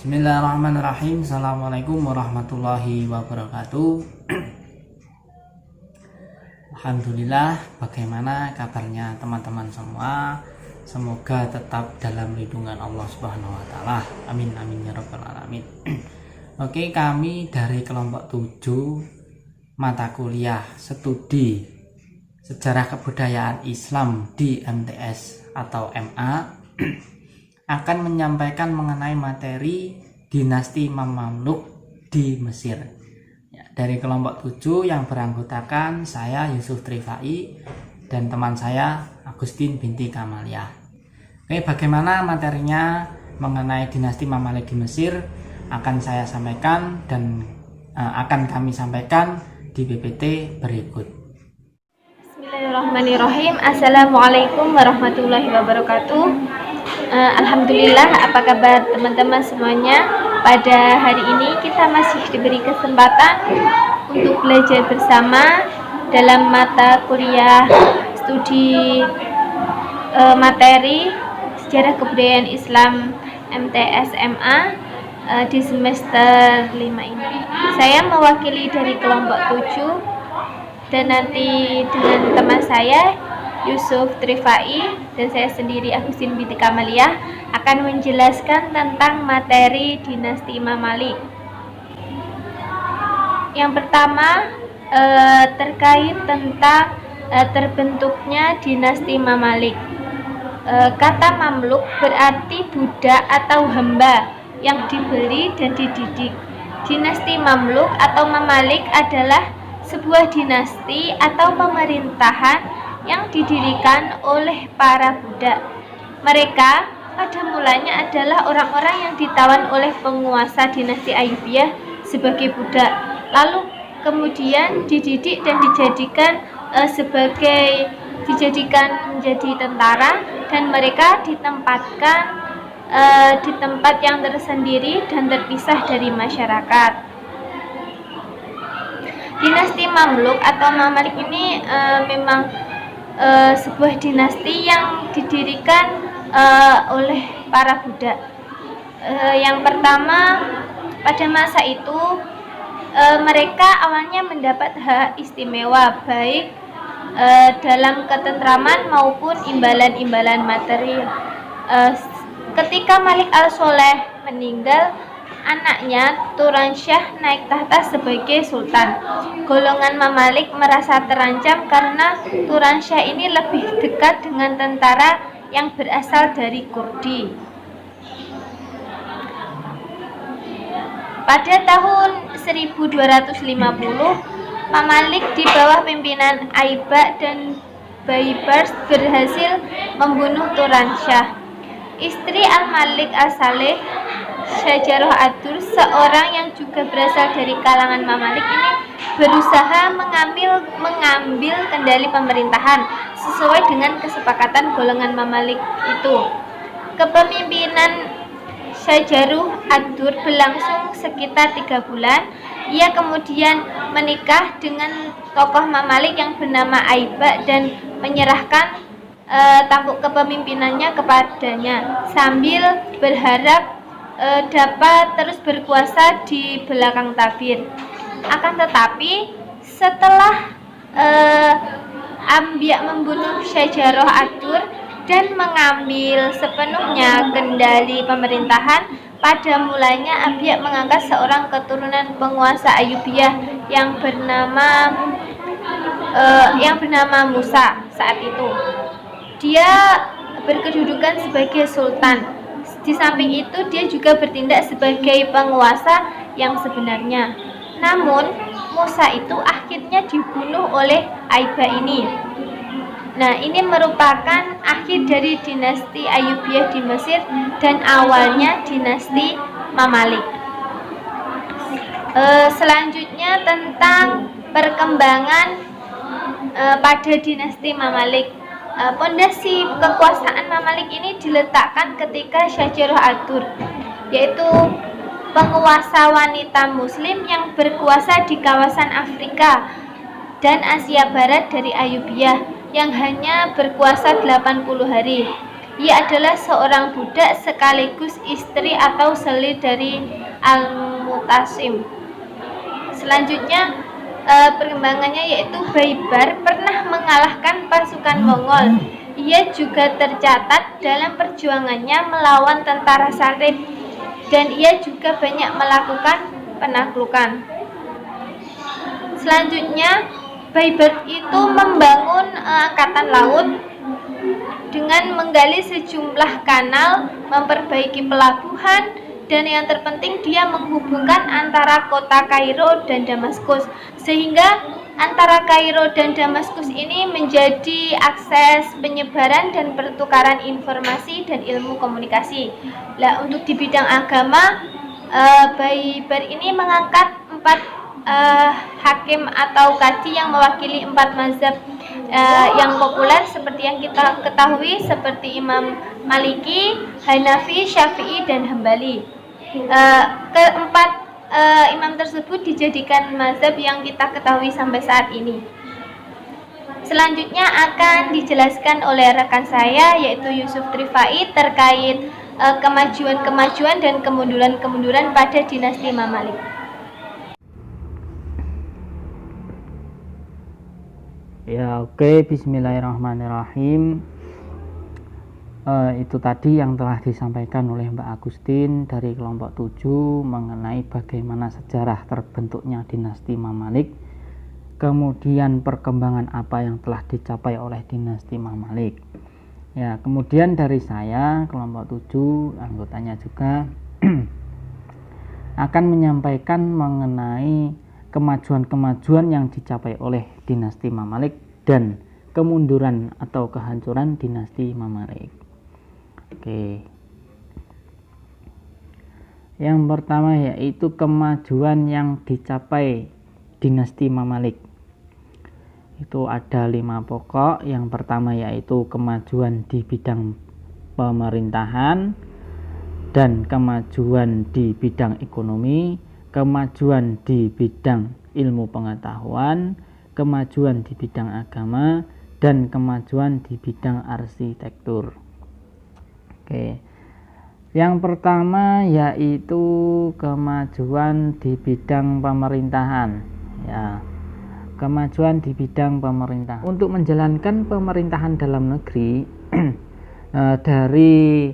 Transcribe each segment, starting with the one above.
Bismillahirrahmanirrahim. Assalamualaikum warahmatullahi wabarakatuh. Alhamdulillah, bagaimana kabarnya teman-teman semua? Semoga tetap dalam lindungan Allah Subhanahu wa taala. Amin amin ya rabbal alamin. Oke, kami dari kelompok 7 mata kuliah studi Sejarah Kebudayaan Islam di MTS atau MA akan menyampaikan mengenai materi dinasti Mamluk di Mesir. Ya, dari kelompok 7 yang beranggotakan saya Yusuf Trifai dan teman saya Agustin binti Kamaliah. Oke, bagaimana materinya mengenai dinasti Mamalik di Mesir akan saya sampaikan dan akan kami sampaikan di PPT berikut. Bismillahirrahmanirrahim. Assalamualaikum warahmatullahi wabarakatuh. Alhamdulillah, apa kabar teman-teman semuanya? Pada hari ini kita masih diberi kesempatan untuk belajar bersama dalam mata kuliah studi materi Sejarah Kebudayaan Islam MTS MA di semester 5 ini. Saya mewakili dari kelompok 7 dan nanti dengan teman saya Yusuf Trifai dan saya sendiri Agustin binti Kamaliah akan menjelaskan tentang materi dinasti Mamalik. Yang pertama terkait tentang terbentuknya dinasti Mamalik. Kata Mamluk berarti budak atau hamba yang dibeli dan dididik. Dinasti Mamluk atau Mamalik adalah sebuah dinasti atau pemerintahan yang didirikan oleh para budak. Mereka pada mulanya adalah orang-orang yang ditawan oleh penguasa dinasti Ayyubiyah sebagai budak, lalu kemudian dididik dan dijadikan menjadi tentara, dan mereka ditempatkan di tempat yang tersendiri dan terpisah dari masyarakat. Dinasti Mamluk atau Mamalik ini memang sebuah dinasti yang didirikan oleh para budak. Yang pertama, pada masa itu mereka awalnya mendapat hak istimewa baik dalam ketentraman maupun imbalan-imbalan materi. Ketika Malik al-Soleh meninggal, anaknya Turansyah naik tahta sebagai sultan. Golongan Mamalik merasa terancam karena Turansyah ini lebih dekat dengan tentara yang berasal dari Kurdi. Pada tahun 1250, Mamalik di bawah pimpinan Aibak dan Baibars berhasil membunuh Turansyah. Istri Al-Malik Al-Saleh, Syajarah Ad-Dur, seorang yang juga berasal dari kalangan Mamalik ini, berusaha mengambil kendali pemerintahan sesuai dengan kesepakatan golongan Mamalik itu. Kepemimpinan Syajarah Ad-Dur berlangsung sekitar 3 bulan. Ia kemudian menikah dengan tokoh Mamalik yang bernama Aibak dan menyerahkan tampuk kepemimpinannya kepadanya sambil berharap dapat terus berkuasa di belakang tabir. Akan tetapi setelah Ambiak membunuh Syajarah Ad-Dur dan mengambil sepenuhnya kendali pemerintahan, pada mulanya Ambiak mengangkat seorang keturunan penguasa Ayyubiyah yang bernama Musa saat itu. Dia berkedudukan sebagai sultan. Di samping itu dia juga bertindak sebagai penguasa yang sebenarnya. Namun Musa itu akhirnya dibunuh oleh Aibak ini. Nah, ini merupakan akhir dari dinasti Ayyubiyah di Mesir dan awalnya dinasti Mamalik. Selanjutnya tentang perkembangan pada dinasti Mamalik. Pondasi kekuasaan Mamalik ini diletakkan ketika Syajarah Ad-Dur, yaitu penguasa wanita muslim yang berkuasa di kawasan Afrika dan Asia Barat dari Ayyubiyah, yang hanya berkuasa 80 hari. Ia adalah seorang budak sekaligus istri atau seli dari Al-Mutasim. Selanjutnya perkembangannya yaitu Baibar pernah mengalahkan pasukan Mongol. Ia juga tercatat dalam perjuangannya melawan tentara Salib dan ia juga banyak melakukan penaklukan. Selanjutnya Baibar itu membangun angkatan laut dengan menggali sejumlah kanal, memperbaiki pelabuhan, dan yang terpenting dia menghubungkan antara kota Kairo dan Damaskus, sehingga antara Kairo dan Damaskus ini menjadi akses penyebaran dan pertukaran informasi dan ilmu komunikasi. Nah, untuk di bidang agama, Baibar ini mengangkat 4 hakim atau kadi yang mewakili 4 mazhab yang populer seperti yang kita ketahui, seperti Imam Maliki, Hanafi, Syafi'i, dan Hambali. Keempat imam tersebut dijadikan mazhab yang kita ketahui sampai saat ini. Selanjutnya akan dijelaskan oleh rekan saya yaitu Yusuf Trifai terkait kemajuan-kemajuan dan kemunduran-kemunduran pada dinasti Imam Malik. Ya, oke. Bismillahirrahmanirrahim. Itu tadi yang telah disampaikan oleh Mbak Agustin dari kelompok 7 mengenai bagaimana sejarah terbentuknya dinasti Imam Malik, kemudian perkembangan apa yang telah dicapai oleh dinasti Imam Malik. Ya, kemudian dari saya kelompok 7 anggotanya juga akan menyampaikan mengenai kemajuan-kemajuan yang dicapai oleh dinasti Imam Malik dan kemunduran atau kehancuran dinasti Imam Malik. Oke. Yang pertama yaitu kemajuan yang dicapai dinasti Imam Malik. Itu ada 5 pokok. Yang pertama yaitu kemajuan di bidang pemerintahan dan kemajuan di bidang ekonomi, kemajuan di bidang ilmu pengetahuan, kemajuan di bidang agama, dan kemajuan di bidang arsitektur. Oke. Yang pertama yaitu kemajuan di bidang pemerintahan. Ya. Kemajuan di bidang pemerintahan. Untuk menjalankan pemerintahan dalam negeri dari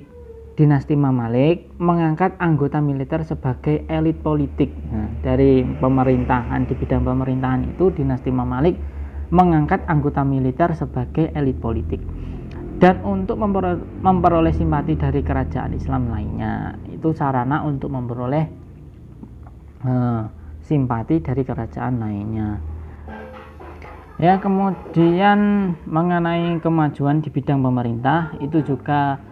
dinasti Imam Malik mengangkat anggota militer sebagai elit politik. Nah, dari pemerintahan, di bidang pemerintahan itu dinasti Imam Malik mengangkat anggota militer sebagai elit politik. Dan untuk memperoleh simpati dari kerajaan Islam lainnya, itu sarana untuk memperoleh simpati dari kerajaan lainnya. Ya, kemudian mengenai kemajuan di bidang pemerintah itu juga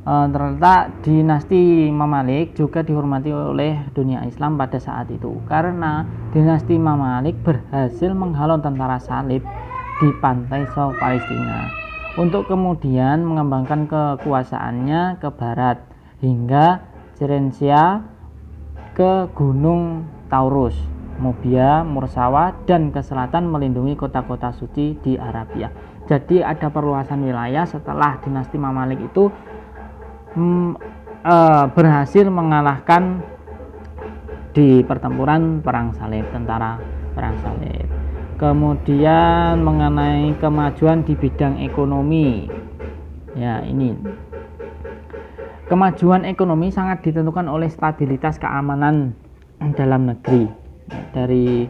terletak dinasti Imam Malik juga dihormati oleh dunia Islam pada saat itu karena dinasti Imam Malik berhasil menghalau tentara Salib di pantai South Palestina untuk kemudian mengembangkan kekuasaannya ke barat hingga Cirensia ke Gunung Taurus, Mubia, Mursawa, dan ke selatan melindungi kota-kota suci di Arabia. Jadi ada perluasan wilayah setelah dinasti Imam Malik itu berhasil mengalahkan di pertempuran perang salib, tentara perang salib. Kemudian mengenai kemajuan di bidang ekonomi, ya ini kemajuan ekonomi sangat ditentukan oleh stabilitas keamanan dalam negeri. Dari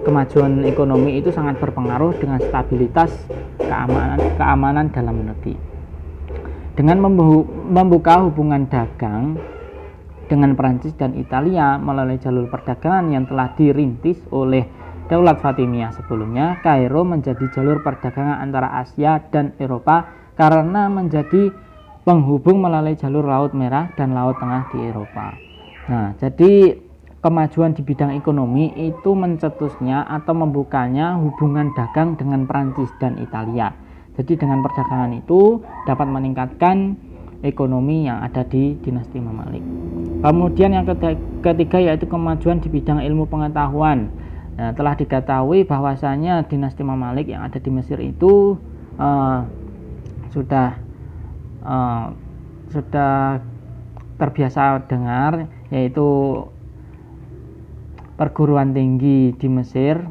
kemajuan ekonomi itu sangat berpengaruh dengan stabilitas keamanan dalam negeri. Dengan membuka hubungan dagang dengan Perancis dan Italia melalui jalur perdagangan yang telah dirintis oleh Daulat Fatimiyah sebelumnya, Kairo menjadi jalur perdagangan antara Asia dan Eropa karena menjadi penghubung melalui jalur Laut Merah dan Laut Tengah di Eropa. Nah, jadi kemajuan di bidang ekonomi itu mencetusnya atau membukanya hubungan dagang dengan Perancis dan Italia. Jadi dengan perdagangan itu dapat meningkatkan ekonomi yang ada di dinasti Imam Malik. Kemudian yang ketiga yaitu kemajuan di bidang ilmu pengetahuan. Nah, telah diketahui bahwasanya dinasti Imam Malik yang ada di Mesir itu sudah terbiasa dengar, yaitu perguruan tinggi di Mesir,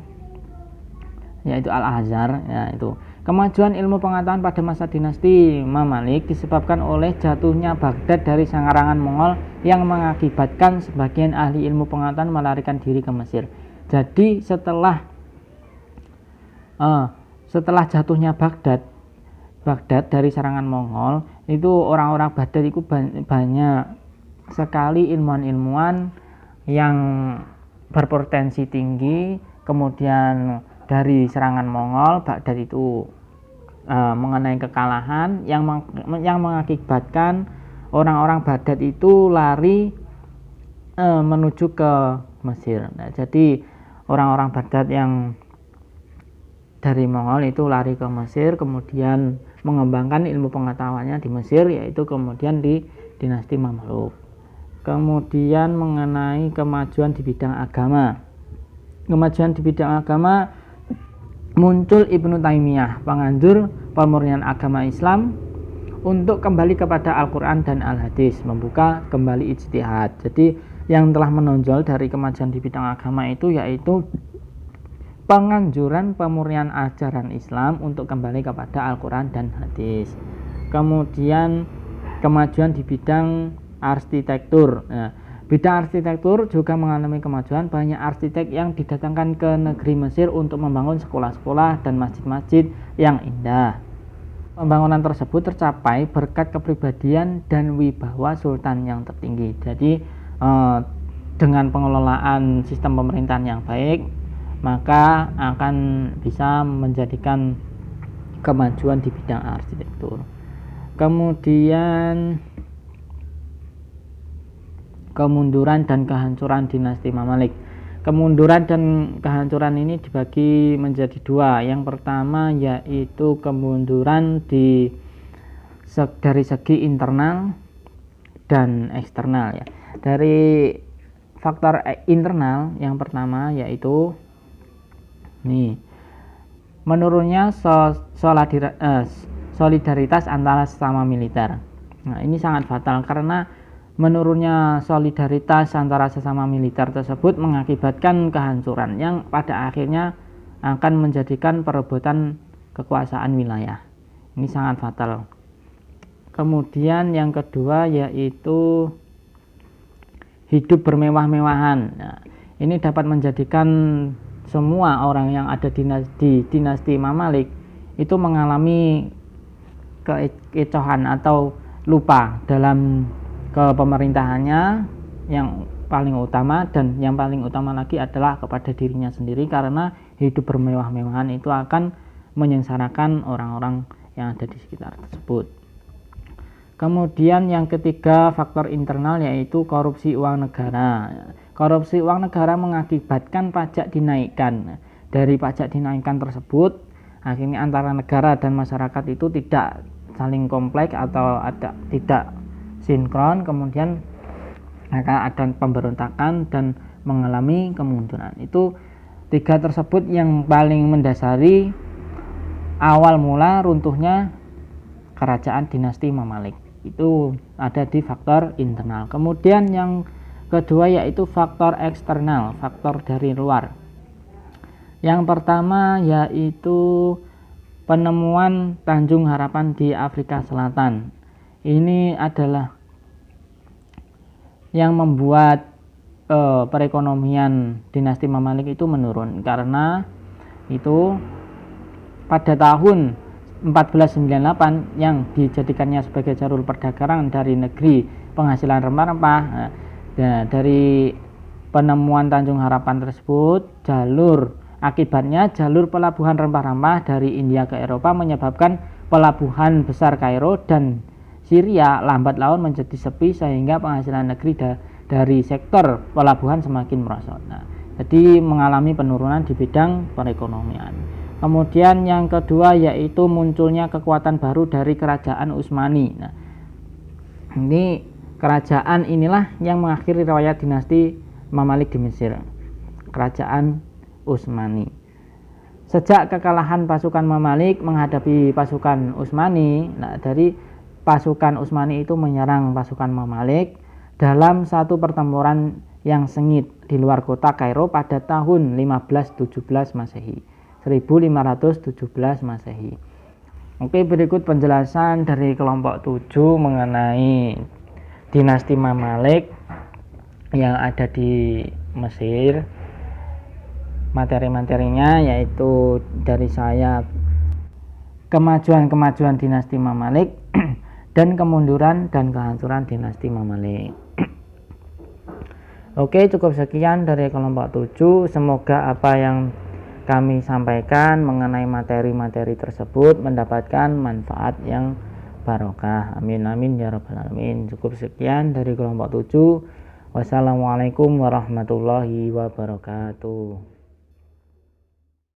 yaitu Al-Azhar. Ya, itu kemajuan ilmu pengetahuan pada masa dinasti Mamalik disebabkan oleh jatuhnya Baghdad dari sangarangan Mongol yang mengakibatkan sebagian ahli ilmu pengetahuan melarikan diri ke Mesir. Jadi setelah jatuhnya Baghdad dari serangan Mongol, itu orang-orang Baghdad itu banyak sekali ilmuwan-ilmuwan yang berpotensi tinggi. Kemudian dari serangan Mongol, Baghdad itu mengenai kekalahan yang mengakibatkan orang-orang Baghdad itu lari menuju ke Mesir. Nah, jadi orang-orang Baghdad yang dari Mongol itu lari ke Mesir, kemudian mengembangkan ilmu pengetahuannya di Mesir, yaitu kemudian di dinasti Mamluk. Kemudian mengenai kemajuan di bidang agama. Kemajuan di bidang agama, muncul Ibnu Taimiyah, penganjur pemurnian agama Islam untuk kembali kepada Al-Quran dan Al-Hadis, membuka kembali ijtihad. Jadi yang telah menonjol dari kemajuan di bidang agama itu yaitu penganjuran pemurnian ajaran Islam untuk kembali kepada Al-Quran dan Hadis. Kemudian kemajuan di bidang arsitektur. Nah, bidang arsitektur juga mengalami kemajuan. Banyak arsitek yang didatangkan ke negeri Mesir untuk membangun sekolah-sekolah dan masjid-masjid yang indah. Pembangunan tersebut tercapai berkat kepribadian dan wibawa sultan yang tertinggi. Jadi dengan pengelolaan sistem pemerintahan yang baik, maka akan bisa menjadikan kemajuan di bidang arsitektur. Kemudian kemunduran dan kehancuran dinasti Mamalik. Kemunduran dan kehancuran ini dibagi menjadi dua. Yang pertama yaitu kemunduran dari segi internal dan eksternal, ya. Dari faktor internal, yang pertama yaitu menurunnya solidaritas antara sesama militer. Nah, ini sangat fatal karena menurunnya solidaritas antara sesama militer tersebut mengakibatkan kehancuran yang pada akhirnya akan menjadikan perebutan kekuasaan wilayah. Ini sangat fatal. Kemudian yang kedua yaitu hidup bermewah-mewahan. Nah, ini dapat menjadikan semua orang yang ada di dinasti Mamalik itu mengalami keecohan atau lupa dalam kepemerintahannya yang paling utama, dan yang paling utama lagi adalah kepada dirinya sendiri, karena hidup bermewah-mewahan itu akan menyengsarakan orang-orang yang ada di sekitar tersebut. Kemudian yang ketiga, faktor internal yaitu korupsi uang negara. Korupsi uang negara mengakibatkan pajak dinaikkan. Dari pajak dinaikkan tersebut, akhirnya antara negara dan masyarakat itu tidak saling kompleks atau tidak sinkron, kemudian akan ada pemberontakan dan mengalami kemunduran. Itu tiga tersebut yang paling mendasari awal mula runtuhnya kerajaan dinasti Mamalik. Itu ada di faktor internal. Kemudian yang kedua yaitu faktor eksternal, faktor dari luar. Yang pertama yaitu penemuan Tanjung Harapan di Afrika Selatan. Ini adalah yang membuat perekonomian dinasti Mamalik itu menurun, karena itu pada tahun 1498 yang dijadikannya sebagai jalur perdagangan dari negeri penghasilan rempah-rempah. Dari penemuan Tanjung Harapan tersebut, akibatnya jalur pelabuhan rempah-rempah dari India ke Eropa menyebabkan pelabuhan besar Kairo dan Syria lambat laun menjadi sepi, sehingga penghasilan negeri dari sektor pelabuhan semakin merosot. Jadi mengalami penurunan di bidang perekonomian. Kemudian yang kedua yaitu munculnya kekuatan baru dari kerajaan Utsmani. Ini kerajaan inilah yang mengakhiri riwayat dinasti Mamalik di Mesir, kerajaan Utsmani. Sejak kekalahan pasukan Mamalik menghadapi pasukan Utsmani, nah dari pasukan Utsmani itu menyerang pasukan Mamalik dalam satu pertempuran yang sengit di luar kota Kairo pada tahun 1517 Masehi. 1517 Masehi. Oke, berikut penjelasan dari kelompok 7 mengenai dinasti Mamalik yang ada di Mesir. Materi-materinya yaitu dari saya kemajuan dinasti Mamalik dan kemunduran dan kehancuran dinasti Mamalik. Oke, cukup sekian dari kelompok 7. Semoga apa yang kami sampaikan mengenai materi-materi tersebut mendapatkan manfaat yang barokah. Amin amin ya rabbal alamin. Cukup sekian dari kelompok 7. Wassalamualaikum warahmatullahi wabarakatuh.